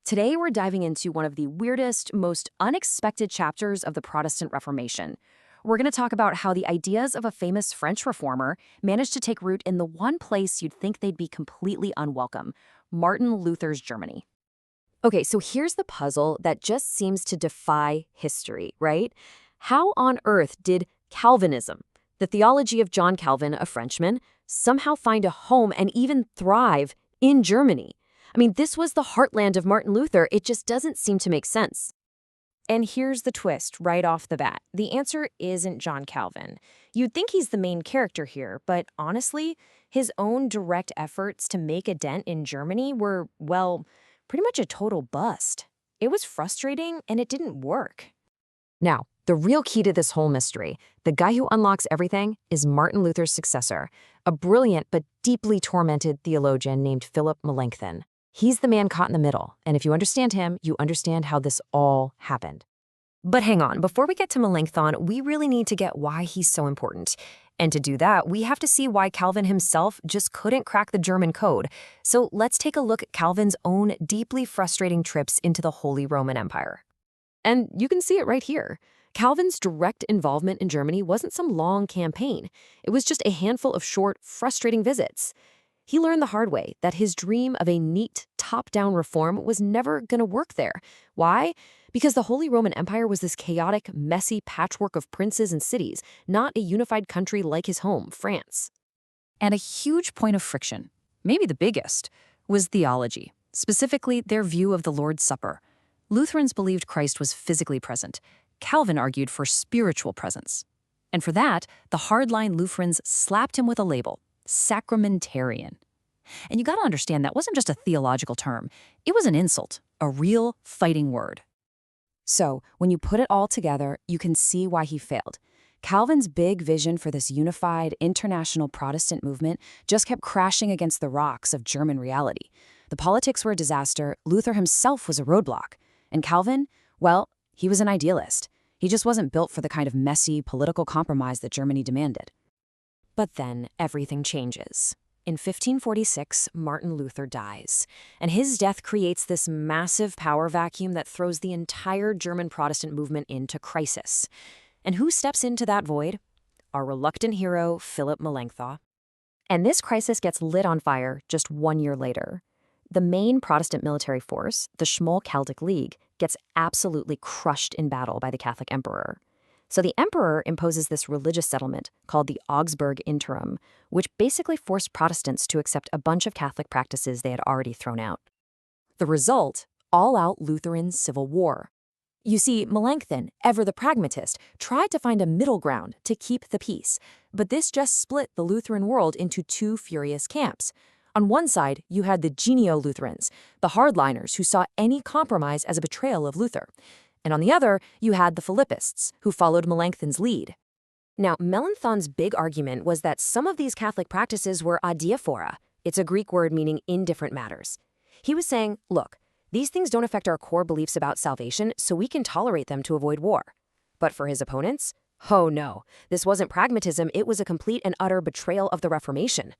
Today, we're diving into one of the weirdest, most unexpected chapters of the Protestant Reformation. We're going to talk about how the ideas of a famous French reformer managed to take root in the one place you'd think they'd be completely unwelcome, Martin Luther's Germany. Okay, so here's the puzzle that just seems to defy history, right? How on earth did Calvinism, the theology of John Calvin, a Frenchman, somehow find a home and even thrive in Germany? I mean, this was the heartland of Martin Luther. It just doesn't seem to make sense. And here's the twist right off the bat. The answer isn't John Calvin. You'd think he's the main character here, but honestly, his own direct efforts to make a dent in Germany were, well, pretty much a total bust. It was frustrating and it didn't work. Now, the real key to this whole mystery, the guy who unlocks everything, is Martin Luther's successor, a brilliant but deeply tormented theologian named Philip Melanchthon. He's the man caught in the middle, and if you understand him, you understand how this all happened. But hang on, before we get to Melanchthon, we really need to get why he's so important. And to do that, we have to see why Calvin himself just couldn't crack the German code. So let's take a look at Calvin's own deeply frustrating trips into the Holy Roman Empire. And you can see it right here. Calvin's direct involvement in Germany wasn't some long campaign. It was just a handful of short, frustrating visits. He learned the hard way that his dream of a neat, top-down reform was never going to work there. Why? Because the Holy Roman Empire was this chaotic, messy patchwork of princes and cities, not a unified country like his home, France. And a huge point of friction, maybe the biggest, was theology, specifically their view of the Lord's Supper. Lutherans believed Christ was physically present. Calvin argued for spiritual presence. And for that, the hardline Lutherans slapped him with a label: sacramentarian. And you got to understand that wasn't just a theological term. It was an insult, a real fighting word. So, when you put it all together, you can see why he failed. Calvin's big vision for this unified, international Protestant movement just kept crashing against the rocks of German reality. The politics were a disaster, Luther himself was a roadblock. And Calvin, well, he was an idealist. He just wasn't built for the kind of messy, political compromise that Germany demanded. But then everything changes. In 1546, Martin Luther dies, and his death creates this massive power vacuum that throws the entire German Protestant movement into crisis. And who steps into that void? Our reluctant hero, Philip Melanchthon. And this crisis gets lit on fire just 1 year later. The main Protestant military force, the Schmalkaldic League, gets absolutely crushed in battle by the Catholic emperor. So the emperor imposes this religious settlement called the Augsburg Interim, which basically forced Protestants to accept a bunch of Catholic practices they had already thrown out. The result, all-out Lutheran civil war. You see, Melanchthon, ever the pragmatist, tried to find a middle ground to keep the peace, but this just split the Lutheran world into two furious camps. On one side, you had the Genio-Lutherans, the hardliners who saw any compromise as a betrayal of Luther. And on the other, you had the Philippists, who followed Melanchthon's lead. Now, Melanchthon's big argument was that some of these Catholic practices were adiaphora. It's a Greek word meaning indifferent matters. He was saying, look, these things don't affect our core beliefs about salvation, so we can tolerate them to avoid war. But for his opponents, oh no, this wasn't pragmatism, it was a complete and utter betrayal of the Reformation.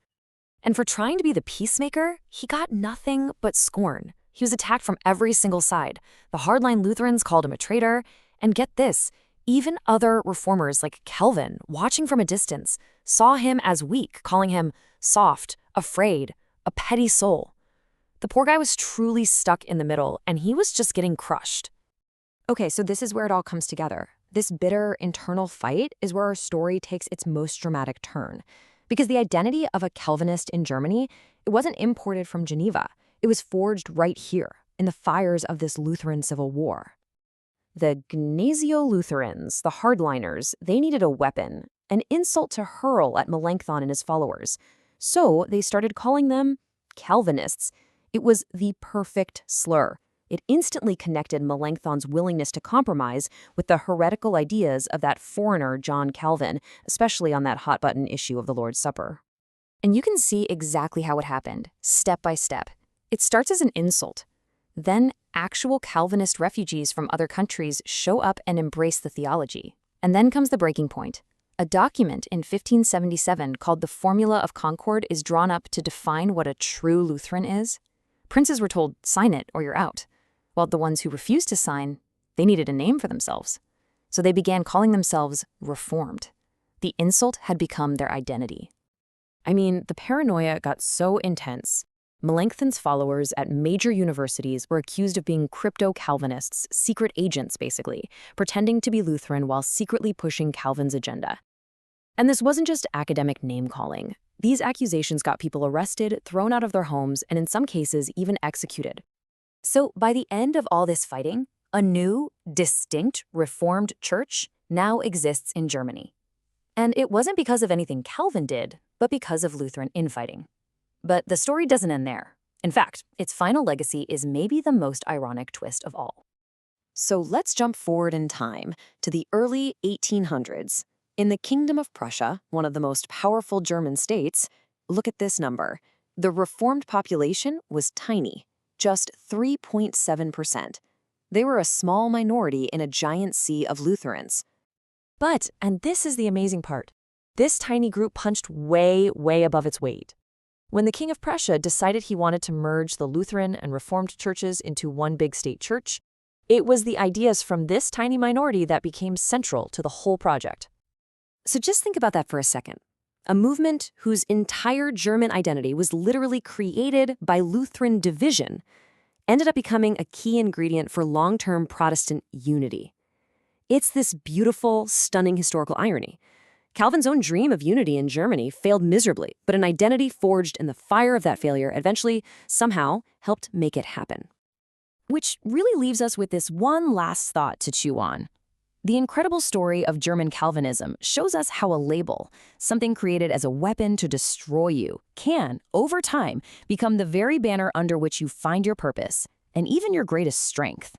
And for trying to be the peacemaker, he got nothing but scorn. He was attacked from every single side. The hardline Lutherans called him a traitor. And get this, even other reformers like Calvin, watching from a distance, saw him as weak, calling him soft, afraid, a petty soul. The poor guy was truly stuck in the middle, and he was just getting crushed. Okay, so this is where it all comes together. This bitter internal fight is where our story takes its most dramatic turn. Because the identity of a Calvinist in Germany, it wasn't imported from Geneva. It was forged right here, in the fires of this Lutheran civil war. The Gnasio-Lutherans, the hardliners, they needed a weapon, an insult to hurl at Melanchthon and his followers. So they started calling them Calvinists. It was the perfect slur. It instantly connected Melanchthon's willingness to compromise with the heretical ideas of that foreigner John Calvin, especially on that hot-button issue of the Lord's Supper. And you can see exactly how it happened, step by step. It starts as an insult. Then actual Calvinist refugees from other countries show up and embrace the theology. And then comes the breaking point. A document in 1577 called the Formula of Concord is drawn up to define what a true Lutheran is. Princes were told, sign it or you're out. while the ones who refused to sign, they needed a name for themselves. So they began calling themselves Reformed. The insult had become their identity. I mean, the paranoia got so intense. Melanchthon's followers at major universities were accused of being crypto-Calvinists, secret agents basically, pretending to be Lutheran while secretly pushing Calvin's agenda. And this wasn't just academic name-calling. These accusations got people arrested, thrown out of their homes, and in some cases even executed. So by the end of all this fighting, a new, distinct, Reformed church now exists in Germany. And it wasn't because of anything Calvin did, but because of Lutheran infighting. But the story doesn't end there. In fact, its final legacy is maybe the most ironic twist of all. So let's jump forward in time to the early 1800s. In the Kingdom of Prussia, one of the most powerful German states, look at this number. The Reformed population was tiny, just 3.7%. They were a small minority in a giant sea of Lutherans. But, and this is the amazing part, this tiny group punched way, way above its weight. When the King of Prussia decided he wanted to merge the Lutheran and Reformed churches into one big state church, it was the ideas from this tiny minority that became central to the whole project. So just think about that for a second. A movement whose entire German identity was literally created by Lutheran division ended up becoming a key ingredient for long-term Protestant unity. It's this beautiful, stunning historical irony. Calvin's own dream of unity in Germany failed miserably, but an identity forged in the fire of that failure eventually, somehow, helped make it happen. Which really leaves us with this one last thought to chew on. The incredible story of German Calvinism shows us how a label, something created as a weapon to destroy you, can, over time, become the very banner under which you find your purpose and even your greatest strength.